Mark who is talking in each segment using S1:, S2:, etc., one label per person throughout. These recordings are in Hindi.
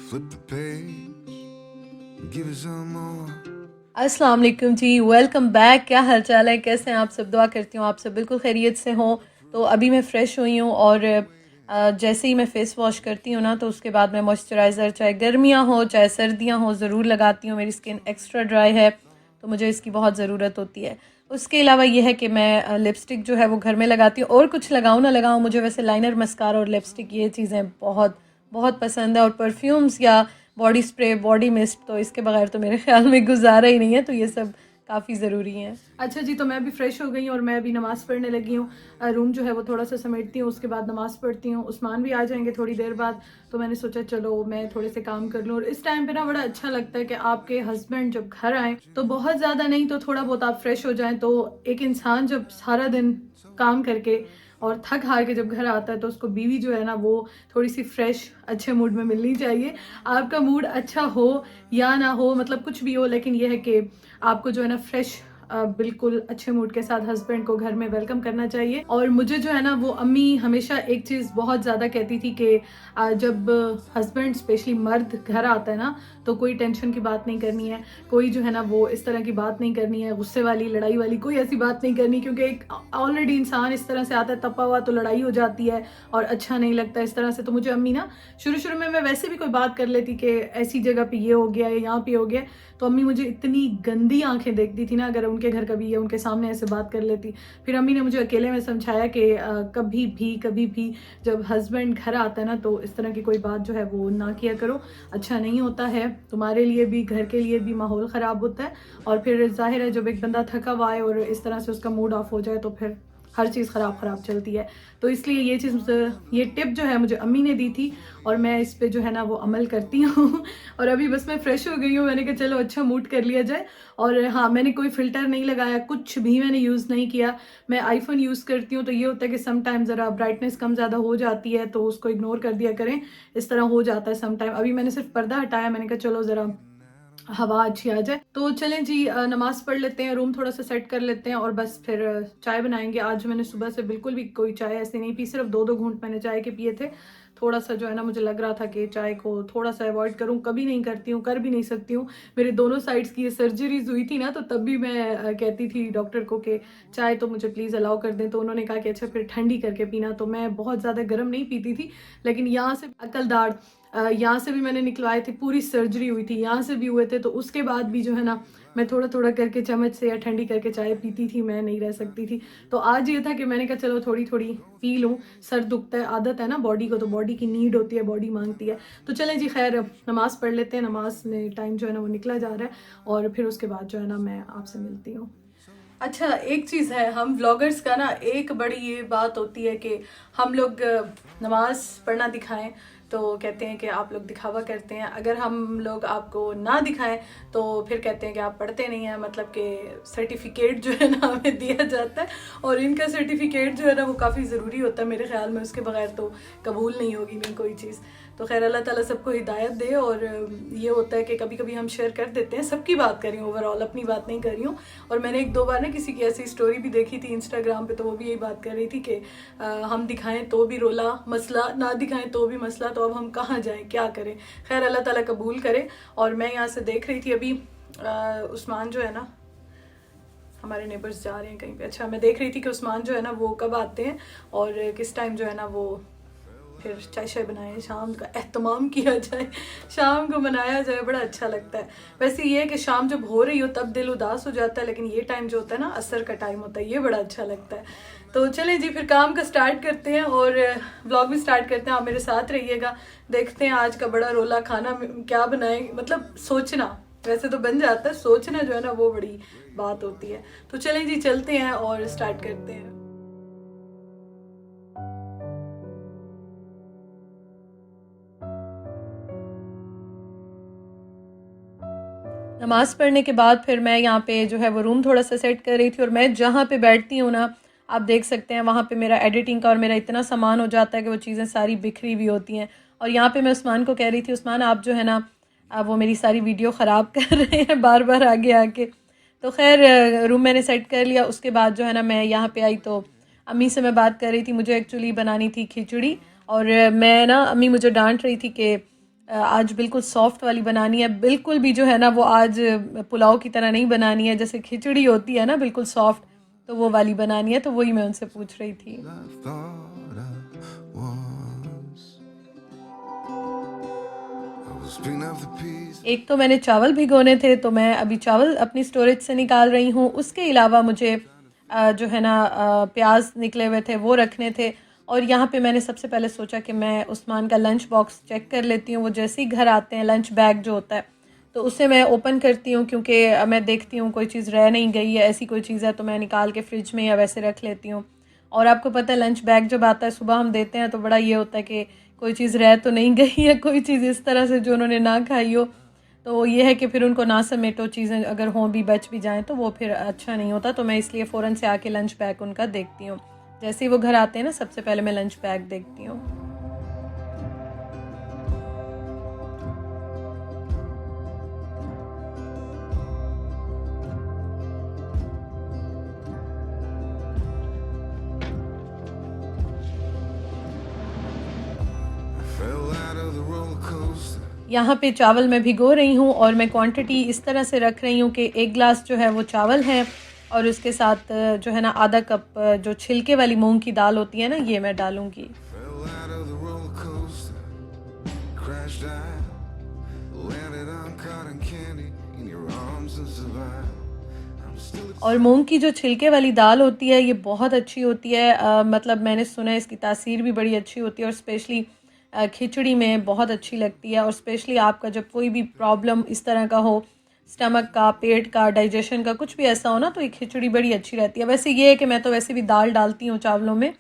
S1: Flip the page, give it some more.
S2: अस्सलाम वालेकुम जी, वेलकम बैक। क्या हाल चाल है, कैसे हैं आप सब? दुआ करती हूँ आप सब बिल्कुल खैरियत से हों। तो अभी मैं फ़्रेश हुई हूँ और जैसे ही मैं फ़ेस वॉश करती हूँ ना, तो उसके बाद मैं मॉइस्चराइज़र, चाहे गर्मियाँ हो चाहे सर्दियाँ हो, ज़रूर लगाती हूँ। मेरी स्किन एक्स्ट्रा ड्राई है तो मुझे इसकी बहुत ज़रूरत होती है। उसके अलावा ये है कि मैं लिपस्टिक जो है वो घर में लगाती हूँ, और कुछ लगाऊँ ना लगाऊँ, मुझे वैसे लाइनर, मस्कारा और लिपस्टिक ये चीज़ें बहुत बहुत पसंद है। और परफ्यूम्स या बॉडी स्प्रे, बॉडी मिस्ट, तो इसके बगैर तो मेरे ख्याल में गुजारा ही नहीं है। तो ये सब काफ़ी ज़रूरी हैं। अच्छा जी, तो मैं भी फ़्रेश हो गई हूँ और मैं अभी नमाज़ पढ़ने लगी हूँ। रूम जो है वो थोड़ा सा समेटती हूँ, उसके बाद नमाज़ पढ़ती हूँ। उस्मान भी आ जाएंगे थोड़ी देर बाद, तो मैंने सोचा चलो मैं थोड़े से काम कर लूँ। और इस टाइम पे ना बड़ा अच्छा लगता है कि आपके हस्बैंड जब घर आएँ तो बहुत ज़्यादा नहीं तो थोड़ा बहुत आप फ्रेश हो जाएं। तो एक इंसान जब सारा दिन काम करके और थक हार के जब घर आता है तो उसको बीवी जो है ना वो थोड़ी सी फ्रेश अच्छे मूड में मिलनी चाहिए। आपका मूड अच्छा हो या ना हो, मतलब कुछ भी हो, लेकिन यह है कि आपको जो है ना फ्रेश बिल्कुल अच्छे मूड के साथ हस्बैंड को घर में वेलकम करना चाहिए। और मुझे जो है ना वो अम्मी हमेशा एक चीज़ बहुत ज़्यादा कहती थी कि जब हस्बैंड स्पेशली मर्द घर आता है ना तो कोई टेंशन की बात नहीं करनी है, कोई जो है ना वो इस तरह की बात नहीं करनी है, गुस्से वाली, लड़ाई वाली कोई ऐसी बात नहीं करनी, क्योंकि एक ऑलरेडी इंसान इस तरह से आता है तपा हुआ तो लड़ाई हो जाती है और अच्छा नहीं लगता इस तरह से। तो मुझे अम्मी ना शुरू शुरू में, मैं वैसे भी कोई बात कर लेती कि ऐसी जगह पे ये हो गया या यहाँ पे हो गया, तो अम्मी मुझे इतनी गंदी आंखें देखती थी ना अगर उनके घर कभी या उनके सामने ऐसे बात कर लेती। फिर अम्मी ने मुझे अकेले में समझाया कि कभी भी जब हस्बैंड घर आता है ना तो इस तरह की कोई बात जो है वो ना किया करो, अच्छा नहीं होता है, तुम्हारे लिए भी, घर के लिए भी माहौल ख़राब होता है। और फिर जाहिर है जब एक बंदा थका हुआ है और इस तरह से उसका मूड ऑफ हो जाए तो फिर हर चीज़ ख़राब चलती है। तो इसलिए ये चीज़, ये टिप जो है मुझे अम्मी ने दी थी और मैं इस पे जो है ना वो अमल करती हूँ। और अभी बस मैं फ़्रेश हो गई हूँ, मैंने कहा चलो अच्छा मूड कर लिया जाए। और हाँ, मैंने कोई फ़िल्टर नहीं लगाया, कुछ भी मैंने यूज़ नहीं किया। मैं आईफोन यूज़ करती हूँ तो ये होता है कि सम टाइम ज़रा ब्राइटनेस कम ज़्यादा हो जाती है तो उसको इग्नोर कर दिया करें, इस तरह हो जाता है सम टाइम। अभी मैंने सिर्फ पर्दा हटाया, मैंने कहा चलो ज़रा हवा अच्छी आ जाए। तो चलें जी, नमाज़ पढ़ लेते हैं, रूम थोड़ा सा सेट कर लेते हैं और बस फिर चाय बनाएंगे। आज मैंने सुबह से बिल्कुल भी कोई चाय ऐसी नहीं पी, सिर्फ 2-2 घूंट मैंने चाय के पिए थे। थोड़ा सा जो है ना मुझे लग रहा था कि चाय को थोड़ा सा अवॉइड करूं, कभी नहीं करती हूँ, कर भी नहीं सकती हूँ। मेरे दोनों साइड्स की ये सर्जरीज हुई थी ना तो तब भी मैं कहती थी डॉक्टर को कि चाय तो मुझे प्लीज़ अलाउ कर दें, तो उन्होंने कहा कि अच्छा फिर ठंडी करके पीना। तो मैं बहुत ज़्यादा गर्म नहीं पीती थी, लेकिन यहाँ से अकलदाड़, यहाँ से भी मैंने निकलवाए थे, पूरी सर्जरी हुई थी, यहाँ से भी हुए थे, तो उसके बाद भी जो है ना मैं थोड़ा थोड़ा करके चम्मच से या ठंडी करके चाय पीती थी, मैं नहीं रह सकती थी। तो आज ये था कि मैंने कहा चलो थोड़ी थोड़ी पी लूँ, सर दुखता है, आदत है ना बॉडी को, तो बॉडी की नीड होती है, बॉडी मांगती है। तो चलें जी, खैर नमाज़ पढ़ लेते हैं, नमाज में टाइम जो है ना वो निकला जा रहा है और फिर उसके बाद जो है ना मैं आपसे मिलती हूँ। अच्छा, एक चीज़ है, हम व्लॉगर्स का ना एक बड़ी ये बात होती है कि हम लोग नमाज पढ़ना दिखाएं तो कहते हैं कि आप लोग दिखावा करते हैं, अगर हम लोग आपको ना दिखाएं तो फिर कहते हैं कि आप पढ़ते नहीं हैं, मतलब कि सर्टिफिकेट जो है ना हमें दिया जाता है और इनका सर्टिफिकेट जो है ना वो काफ़ी ज़रूरी होता है मेरे ख्याल में, उसके बगैर तो कबूल नहीं होगी नहीं कोई चीज़। तो खैर अल्लाह ताला सबको हिदायत दे। और ये होता है कि कभी कभी हम शेयर कर देते हैं, सबकी बात कर रही हूँ, ओवरऑल अपनी बात नहीं कर रही हूँ। और मैंने 1-2 बार ना किसी की ऐसी स्टोरी भी देखी थी इंस्टाग्राम पे, तो वो भी यही बात कर रही थी कि हम दिखाएं तो भी रोला मसला, ना दिखाएं तो भी मसला, तो अब हम कहाँ जाएं, क्या करें। खैर अल्लाह ताला कबूल करे। और मैं यहाँ से देख रही थी अभी उस्मान जो है ना, हमारे नेबर्स जा रहे हैं कहीं पे, अच्छा मैं देख रही थी कि उस्मान जो है ना वो कब आते हैं और किस टाइम जो है ना वो फिर चाय शाय बनाए, शाम का एहतमाम किया जाए, शाम को मनाया जाए, बड़ा अच्छा लगता है। वैसे ये है कि शाम जब हो रही हो तब दिल उदास हो जाता है, लेकिन ये टाइम जो होता है ना असर का टाइम होता है, ये बड़ा अच्छा लगता है। तो चलें जी, फिर काम का स्टार्ट करते हैं और व्लॉग भी स्टार्ट करते हैं, आप मेरे साथ रहिएगा। देखते हैं आज का बड़ा रोला खाना क्या बनाए, मतलब सोचना, वैसे तो बन जाता है, सोचना जो है ना वो बड़ी बात होती है। तो चलें जी, चलते हैं और स्टार्ट करते हैं। नमाज़ पढ़ने के बाद फिर मैं यहाँ पे जो है वो रूम थोड़ा सा सेट कर रही थी, और मैं जहाँ पे बैठती हूँ ना, आप देख सकते हैं वहाँ पे मेरा एडिटिंग का और मेरा इतना सामान हो जाता है कि वो चीज़ें सारी बिखरी हुई होती हैं। और यहाँ पे मैं उस्मान को कह रही थी, उस्मान आप जो है ना वो मेरी सारी वीडियो ख़राब कर रहे हैं बार बार आगे आके। तो खैर रूम मैंने सेट कर लिया, उसके बाद जो है ना मैं यहाँ पे आई तो अम्मी से मैं बात कर रही थी, मुझे एक्चुअली बनानी थी खिचड़ी। और मैं ना, अम्मी मुझे डांट रही थी कि आज बिल्कुल सॉफ्ट वाली बनानी है, बिल्कुल भी जो है ना वो आज पुलाव की तरह नहीं बनानी है, जैसे खिचड़ी होती है ना बिल्कुल सॉफ्ट, तो वो वाली बनानी है। तो वही मैं उनसे पूछ रही थी।
S1: I thought I was. I was picking up the pieces.
S2: एक तो मैंने चावल भिगोने थे, तो मैं अभी चावल अपनी स्टोरेज से निकाल रही हूँ। उसके अलावा मुझे जो है ना प्याज निकले हुए थे वो रखने थे। और यहाँ पे मैंने सबसे पहले सोचा कि मैं उस्मान का लंच बॉक्स चेक कर लेती हूँ। वो जैसे ही घर आते हैं, लंच बैग जो होता है तो उसे मैं ओपन करती हूँ, क्योंकि मैं देखती हूँ कोई चीज़ रह नहीं गई है, ऐसी कोई चीज़ है तो मैं निकाल के फ्रिज में या वैसे रख लेती हूँ। और आपको पता है लंच बैग जब आता है सुबह हम देते हैं तो बड़ा ये होता है कि कोई चीज़ रह तो नहीं गई है, कोई चीज़ इस तरह से जो उन्होंने ना खाई हो। तो ये है कि फिर उनको ना समेटो, चीज़ें अगर हों भी बच भी जाएँ तो वो फिर अच्छा नहीं होता। तो मैं इसलिए फ़ौरन से आके लंच बैग उनका देखती हूँ। जैसे ही वो घर आते हैं ना सबसे पहले मैं लंच बैग देखती हूँ।
S1: Fell out of the roller coaster.
S2: यहाँ पे चावल मैं भिगो रही हूँ और मैं क्वांटिटी इस तरह से रख रही हूँ कि 1 गिलास जो है वो चावल है और उसके साथ जो है ना आधा कप जो छिलके वाली मूंग की दाल होती है ना, ये मैं डालूँगी।
S1: Fell out of the roller coaster. Crashed out. Landed on cotton candy in your arms and survived. I'm still
S2: और मूंग की जो छिलके वाली दाल होती है ये बहुत अच्छी होती है। मतलब मैंने सुना है इसकी तासीर भी बड़ी अच्छी होती है और स्पेशली खिचड़ी में बहुत अच्छी लगती है। और स्पेशली आपका जब कोई भी प्रॉब्लम इस तरह का हो, स्टमक का, पेट का, डाइजेशन का, कुछ भी ऐसा हो ना, तो ये खिचड़ी बड़ी अच्छी रहती है। वैसे ये है कि मैं तो वैसे भी दाल डालती हूँ चावलों में,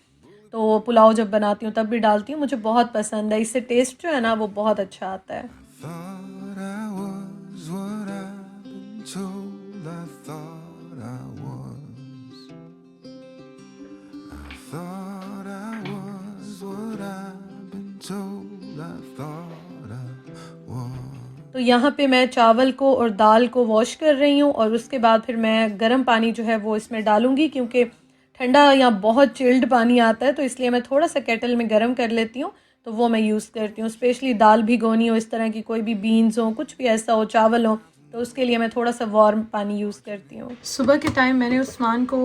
S2: तो पुलाव जब बनाती हूँ तब भी डालती हूँ। मुझे बहुत पसंद है, इससे टेस्ट जो है ना वो बहुत अच्छा आता है।
S1: thought I was what I've been told. I thought I was. I thought I was what I've been told. I thought I was.
S2: तो यहाँ पे मैं चावल को और दाल को वॉश कर रही हूँ और उसके बाद फिर मैं गर्म पानी जो है वो इसमें डालूँगी, क्योंकि ठंडा या बहुत चिल्ड पानी आता है, तो इसलिए मैं थोड़ा सा केटल में गर्म कर लेती हूँ, तो वो मैं यूज़ करती हूँ। स्पेशली दाल भिगोनी हो, इस तरह की कोई भी बीन्स हो, कुछ भी ऐसा हो, चावल हो, तो उसके लिए मैं थोड़ा सा वार्म पानी यूज़ करती हूँ। सुबह के टाइम मैंने उस्मान को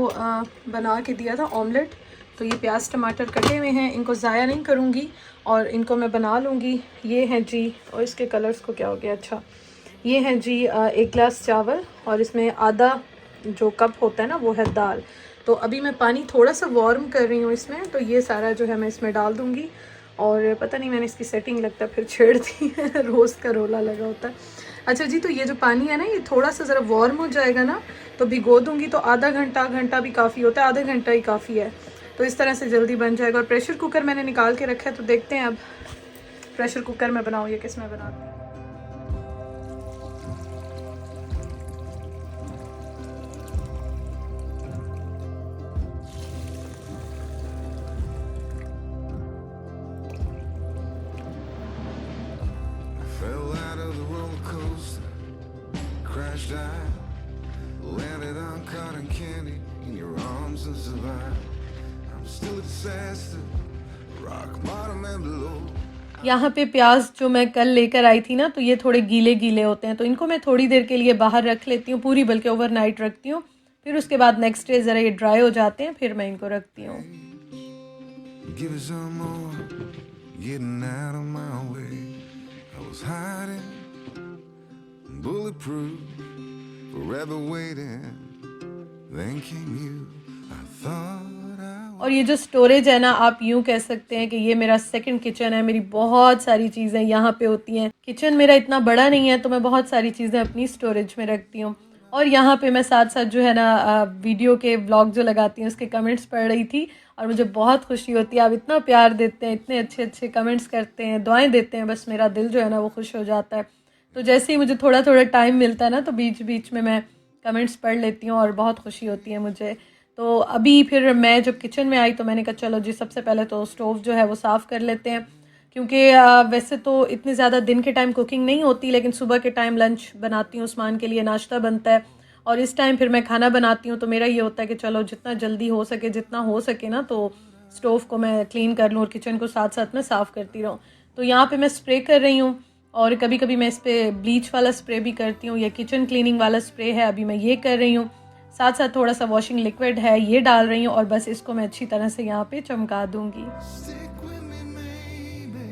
S2: बना के दिया था ऑमलेट। तो ये प्याज टमाटर कटे हुए हैं, इनको ज़ाया नहीं करूँगी और इनको मैं बना लूँगी। ये हैं जी, और इसके कलर्स को क्या हो गया, अच्छा ये हैं जी 1 गिलास चावल और इसमें आधा जो कप होता है ना वो है दाल। तो अभी मैं पानी थोड़ा सा वार्म कर रही हूँ इसमें, तो ये सारा जो है मैं इसमें डाल दूँगी। और पता नहीं मैंने इसकी सेटिंग लगता है फिर छेड़ दी है रोज़ का रोला लगा होता है। अच्छा जी, तो ये जो पानी है ना ये थोड़ा सा ज़रा वार्म हो जाएगा ना तो भिगो दूँगी, तो आधा घंटा भी काफ़ी होता है, आधा घंटा ही काफ़ी है। तो इस तरह से जल्दी बन जाएगा। और प्रेशर कुकर मैंने निकाल के रखा है, तो देखते हैं अब प्रेशर कुकर में बनाऊँ या किस में बनाती हूँ।
S1: Fell out of the roller coaster. Crashed out. Landed on cotton candy in your arms and survived. I'm still a disaster. Rock bottom and below.
S2: यहाँ पे प्याज जो मैं कल लेकर आई थी ना, तो ये थोड़े गीले गीले होते हैं, तो इनको मैं थोड़ी देर के लिए बाहर रख लेती हूँ, पूरी बल्कि ओवरनाइट रखती हूँ। फिर उसके बाद नेक्स्ट डे ज़रा ये ड्राई हो जाते हैं, फिर मैं इनको रखती हूँ।
S1: Give it some more. Getting out of my way. I was hiding. Bulletproof. Forever waiting. Then came you. I thought I was.
S2: और ये जो स्टोरेज है ना, आप यूँ कह सकते हैं कि ये मेरा सेकंड किचन है। मेरी बहुत सारी चीज़ें यहाँ पे होती हैं। किचन मेरा इतना बड़ा नहीं है, तो मैं बहुत सारी चीज़ें अपनी स्टोरेज में रखती हूँ। और यहाँ पे मैं साथ साथ जो है ना वीडियो के व्लॉग जो लगाती हूँ उसके कमेंट्स पढ़ रही थी और मुझे बहुत खुशी होती है। आप इतना प्यार देते हैं, इतने अच्छे अच्छे कमेंट्स करते हैं, दुआएं देते हैं, बस मेरा दिल जो है ना वो खुश हो जाता है। तो जैसे ही मुझे थोड़ा थोड़ा टाइम मिलता है ना, तो बीच बीच में मैं कमेंट्स पढ़ लेती हूँ और बहुत खुशी होती है मुझे। तो अभी फिर मैं जब किचन में आई तो मैंने कहा चलो जी सबसे पहले तो स्टोव जो है वो साफ़ कर लेते हैं, क्योंकि वैसे तो इतनी ज़्यादा दिन के टाइम कुकिंग नहीं होती, लेकिन सुबह के टाइम लंच बनाती हूँ, उस्मान के लिए नाश्ता बनता है और इस टाइम फिर मैं खाना बनाती हूँ। तो मेरा ये होता है कि चलो जितना जल्दी हो सके, जितना हो सके ना, तो स्टोव को मैं क्लीन कर लूँ और किचन को साथ साथ में साफ़ करती रहूँ। तो यहाँ पे मैं स्प्रे कर रही हूँ और कभी कभी मैं इस पर ब्लीच वाला स्प्रे भी करती हूँ, या किचन क्लीनिंग वाला स्प्रे है, अभी मैं ये कर रही हूँ। साथ साथ थोड़ा सा वॉशिंग लिक्विड है, ये डाल रही हूँ, और बस इसको मैं अच्छी तरह से यहाँ पे चमका दूँगी।
S1: Stick with me, maybe.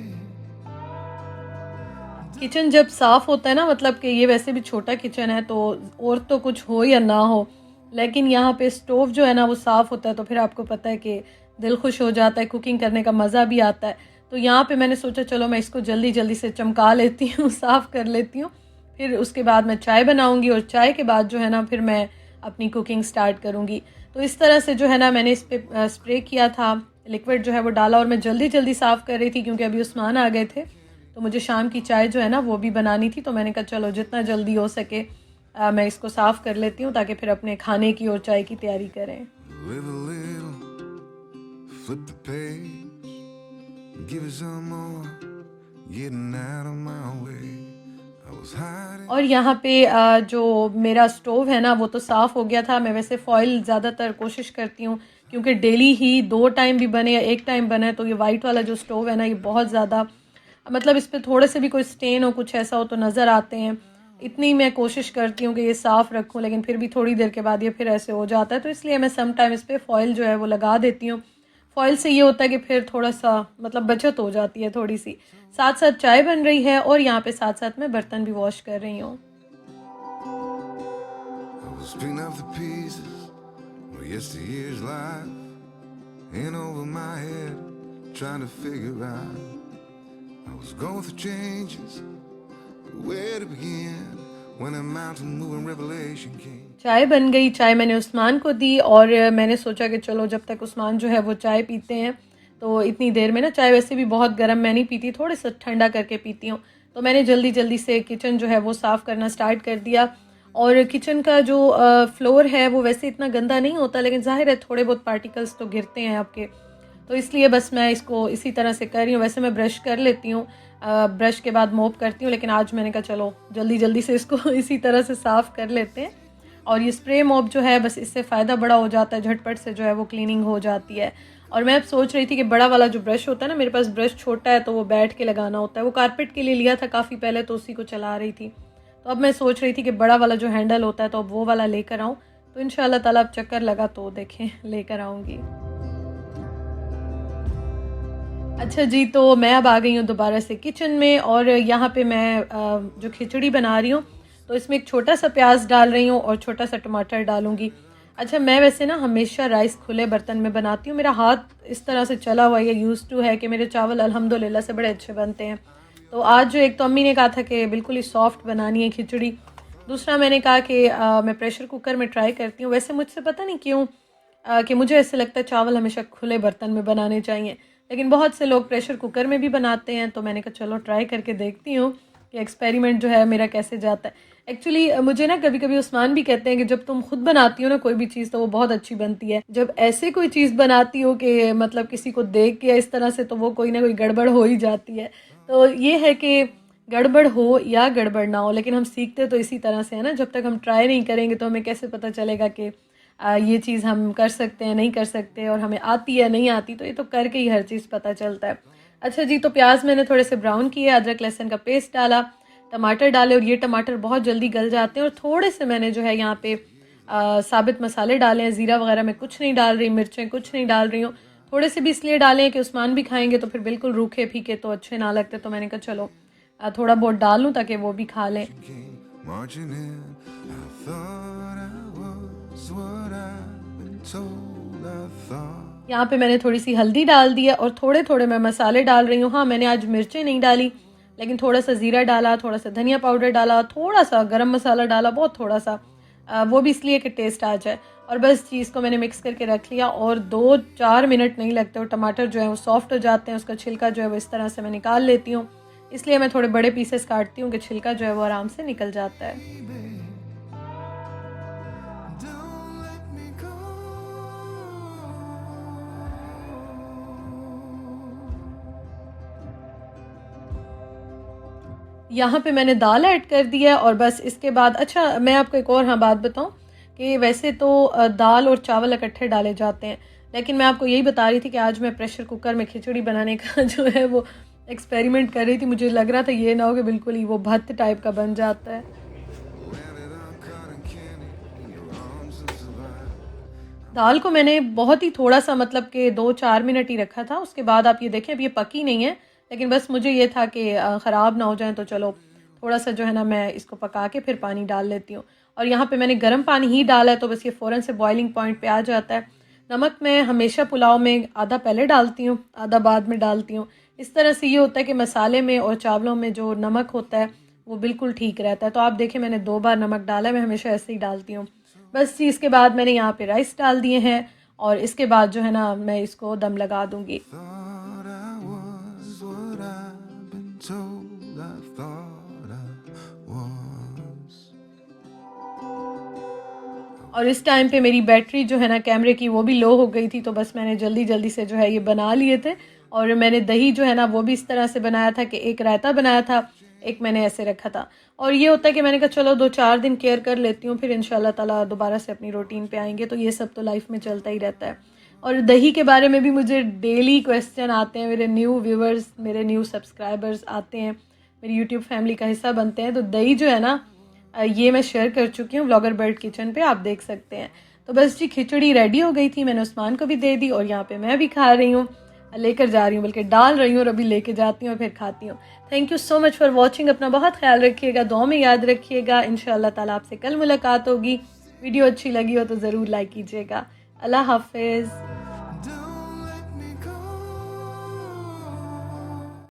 S2: Kitchen जब साफ़ होता है ना, मतलब कि ये वैसे भी छोटा किचन है, तो और तो कुछ हो या ना हो, लेकिन यहाँ पे स्टोव जो है ना वो साफ़ होता है, तो फिर आपको पता है कि दिल खुश हो जाता है, कुकिंग करने का मज़ा भी आता है। तो यहाँ पे मैंने सोचा चलो मैं इसको जल्दी जल्दी से चमका लेती हूँ, साफ़ कर लेती हूँ, फिर उसके बाद मैं चाय बनाऊँगी, और चाय के बाद जो है ना फिर मैं अपनी कुकिंग स्टार्ट करूँगी। तो इस तरह से जो है ना मैंने इस पर स्प्रे किया था, लिक्विड जो है वो डाला, और मैं जल्दी जल्दी साफ़ कर रही थी क्योंकि अभी उस्मान आ गए थे, तो मुझे शाम की चाय जो है ना वो भी बनानी थी। तो मैंने कहा चलो जितना जल्दी हो सके मैं इसको साफ़ कर लेती हूँ, ताकि फिर अपने खाने की और चाय की तैयारी करें।
S1: Live a little, flip the page, give it some more, getting out of my way. I was hiding.
S2: और यहाँ पे जो मेरा स्टोव है ना वो तो साफ़ हो गया था। मैं वैसे फ़ॉइल ज़्यादातर कोशिश करती हूँ, क्योंकि डेली ही 2 टाइम भी बने या 1 टाइम बने, तो ये वाइट वाला जो स्टोव है ना ये बहुत ज़्यादा, मतलब इस पे थोड़े से भी कोई स्टेन हो, कुछ ऐसा हो तो नज़र आते हैं। इतनी मैं कोशिश करती हूँ कि ये साफ़ रखूँ, लेकिन फिर भी थोड़ी देर के बाद ये फिर ऐसे हो जाता है, तो इसलिए मैं सम टाइम इस पर फ़ॉइल जो है वो लगा देती हूँ। फ़ॉइल से ये होता है कि फिर थोड़ा सा मतलब बचत हो जाती है थोड़ी सी। साथ साथ चाय बन रही है, और यहाँ पे साथ साथ मैं बर्तन भी वॉश कर रही हूँ।
S1: I was picking up the pieces of yesteryear's life, in over my head, trying to figure out. I was going through changes, but where to begin when a mountain moving revelation came.
S2: चाय बन गई, चाय मैंने उस्मान को दी, और मैंने सोचा कि चलो जब तक उस्मान जो है वो चाय पीते हैं, तो इतनी देर में ना, चाय वैसे भी बहुत गर्म मैं नहीं पीती, थोड़ा सा ठंडा करके पीती हूँ, तो मैंने जल्दी जल्दी से किचन जो है वो साफ़ करना स्टार्ट कर दिया। और किचन का जो फ्लोर है वो वैसे इतना गंदा नहीं होता, लेकिन ज़ाहिर है थोड़े बहुत पार्टिकल्स तो गिरते हैं आपके, तो इसलिए बस मैं इसको इसी तरह से कर रही हूँ। वैसे मैं ब्रश कर लेती हूँ, ब्रश के बाद मोप करती हूँ, लेकिन आज मैंने कहा चलो जल्दी जल्दी से इसको इसी तरह से साफ़ कर लेते हैं। और ये स्प्रे मोप जो है बस इससे फ़ायदा बड़ा हो जाता है, झटपट से जो है वो क्लीनिंग हो जाती है। और मैं अब सोच रही थी कि बड़ा वाला जो ब्रश होता है ना, मेरे पास ब्रश छोटा है तो वो बैठ के लगाना होता है, वो कारपेट के लिए लिया था काफ़ी पहले, तो उसी को चला रही थी। तो अब मैं सोच रही थी कि बड़ा वाला जो हैंडल होता है तो अब वो वाला लेकर आऊँ, तो इंशाल्लाह ताला अब चक्कर लगा तो देखें लेकर आऊँगी। अच्छा जी, तो मैं अब आ गई हूँ दोबारा से किचन में, और यहाँ पे मैं जो खिचड़ी बना रही हूँ, तो इसमें एक छोटा सा प्याज डाल रही हूँ और छोटा सा टमाटर डालूँगी। अच्छा, मैं वैसे ना हमेशा राइस खुले बर्तन में बनाती हूँ, मेरा हाथ इस तरह से चला हुआ है, यूज़ टू है कि मेरे चावल अल्हम्दुलिल्लाह से बड़े अच्छे बनते हैं। तो आज जो एक तो अम्मी ने कहा था कि बिल्कुल ही सॉफ्ट बनानी है खिचड़ी, दूसरा मैंने कहा कि मैं प्रेशर कुकर में ट्राई करती हूँ। वैसे मुझसे पता नहीं क्यों कि मुझे ऐसे लगता है चावल हमेशा खुले बर्तन में बनाने चाहिए, लेकिन बहुत से लोग प्रेशर कुकर में भी बनाते हैं, तो मैंने कहा चलो ट्राई करके देखती हूँ कि एक्सपेरिमेंट जो है मेरा कैसे जाता है। एक्चुअली मुझे ना कभी कभी उस्मान भी कहते हैं कि जब तुम खुद बनाती हो ना कोई भी चीज़ तो वो बहुत अच्छी बनती है, जब ऐसे कोई चीज़ बनाती हो कि मतलब किसी को देख के इस तरह से, तो वो कोई ना कोई गड़बड़ हो ही जाती है। तो ये है कि गड़बड़ हो या गड़बड़ ना हो, लेकिन हम सीखते तो इसी तरह से है ना, जब तक हम ट्राई नहीं करेंगे तो हमें कैसे पता चलेगा कि ये चीज़ हम कर सकते हैं नहीं कर सकते, और हमें आती है नहीं आती, तो ये तो करके ही हर चीज़ पता चलता है। अच्छा जी, तो प्याज मैंने थोड़े से ब्राउन किए, अदरक लहसुन का पेस्ट डाला, टमाटर डाले, और ये टमाटर बहुत जल्दी गल जाते हैं। और थोड़े से मैंने जो है यहाँ पे साबित मसाले डाले हैं, ज़ीरा वगैरह मैं कुछ नहीं डाल रही, मिर्चें कुछ नहीं डाल रही हूँ। थोड़े से भी इसलिए डाले हैं कि उस्मान भी खाएंगे तो फिर बिल्कुल रूखे फीके तो अच्छे ना लगते, तो मैंने कहा चलो थोड़ा बहुत डाल लूँ ताकि वो भी खा लें।
S1: Came marching in. I thought I was what I've been told. I thought.
S2: यहाँ पे मैंने थोड़ी सी हल्दी डाल दी है, और थोड़े थोड़े मैं मसाले डाल रही हूँ। हाँ, मैंने आज मिर्चें नहीं डाली, लेकिन थोड़ा सा ज़ीरा डाला, थोड़ा सा धनिया पाउडर डाला, थोड़ा सा गरम मसाला डाला, बहुत थोड़ा सा, वो भी इसलिए कि टेस्ट आ जाए। और बस चीज़ को मैंने मिक्स करके रख लिया, और 2-4 मिनट नहीं लगते, और टमाटर जो है वो सॉफ्ट हो जाते हैं, उसका छिलका जो है वो इस तरह से मैं निकाल लेती हूँ। इसलिए मैं थोड़े बड़े पीसेस काटती हूँ कि छिलका जो है वो आराम से निकल जाता है।
S1: Don't let me go.
S2: यहाँ पे मैंने दाल ऐड कर दी है, और बस इसके बाद अच्छा मैं आपको एक और बात बताऊँ कि वैसे तो दाल और चावल इकट्ठे डाले जाते हैं, लेकिन मैं आपको यही बता रही थी कि आज मैं प्रेशर कुकर में खिचड़ी बनाने का जो है वो एक्सपेरिमेंट कर रही थी, मुझे लग रहा था ये ना हो कि बिल्कुल ही वो भत्त टाइप का बन जाता है।
S1: Landed on cotton candy in your arms and survived.
S2: दाल को मैंने बहुत ही थोड़ा सा मतलब कि 2-4 मिनट ही रखा था। उसके बाद आप ये देखें अब ये पकी नहीं है, लेकिन बस मुझे ये था कि ख़राब ना हो जाए, तो चलो थोड़ा सा जो है ना मैं इसको पका के फिर पानी डाल लेती हूँ। और यहाँ पे मैंने गर्म पानी ही डाला है, तो बस ये फ़ौरन से बॉइलिंग पॉइंट पे आ जाता है। नमक मैं हमेशा पुलाव में आधा पहले डालती हूँ, आधा बाद में डालती हूँ। इस तरह से ये होता है कि मसाले में और चावलों में जो नमक होता है वो बिल्कुल ठीक रहता है। तो आप देखें मैंने 2 बार नमक डाला है, मैं हमेशा ऐसे ही डालती हूँ। बस जी इसके बाद मैंने यहाँ पे राइस डाल दिए हैं और इसके बाद जो है ना मैं इसको दम लगा दूँगी।
S1: Thought I was what I've been told. I thought I was.
S2: और इस टाइम पे मेरी बैटरी जो है ना कैमरे की वो भी लो हो गई थी, तो बस मैंने जल्दी जल्दी से जो है ये बना लिए थे। और मैंने दही जो है ना वो भी इस तरह से बनाया था कि एक रायता बनाया था, एक मैंने ऐसे रखा था। और ये होता है कि मैंने कहा चलो 2-4 दिन केयर कर लेती हूँ, फिर इंशाल्लाह ताला दोबारा से अपनी रूटीन पे आएंगे। तो ये सब तो लाइफ में चलता ही रहता है। और दही के बारे में भी मुझे डेली क्वेश्चन आते हैं, मेरे न्यू व्यूवर्स, मेरे न्यू सब्सक्राइबर्स आते हैं, मेरी यूट्यूब फैमिली का हिस्सा बनते हैं। तो दही जो है ना ये मैं शेयर कर चुकी हूँ ब्लॉगर बर्ड किचन पे, आप देख सकते हैं। तो बस जी खिचड़ी रेडी हो गई थी, मैंने उस्मान को भी दे दी और यहाँ पे मैं भी खा रही हूँ, लेकर जा रही हूँ, बल्कि डाल रही हूँ और अभी लेके जाती हूँ और फिर खाती हूँ। Thank you so much for watching. अपना बहुत ख्याल रखिएगा, दुआ में याद रखिएगा। इंशाल्लाह ताला आपसे कल मुलाकात होगी। वीडियो अच्छी लगी हो तो ज़रूर लाइक कीजिएगा। अल्लाह हाफिज़।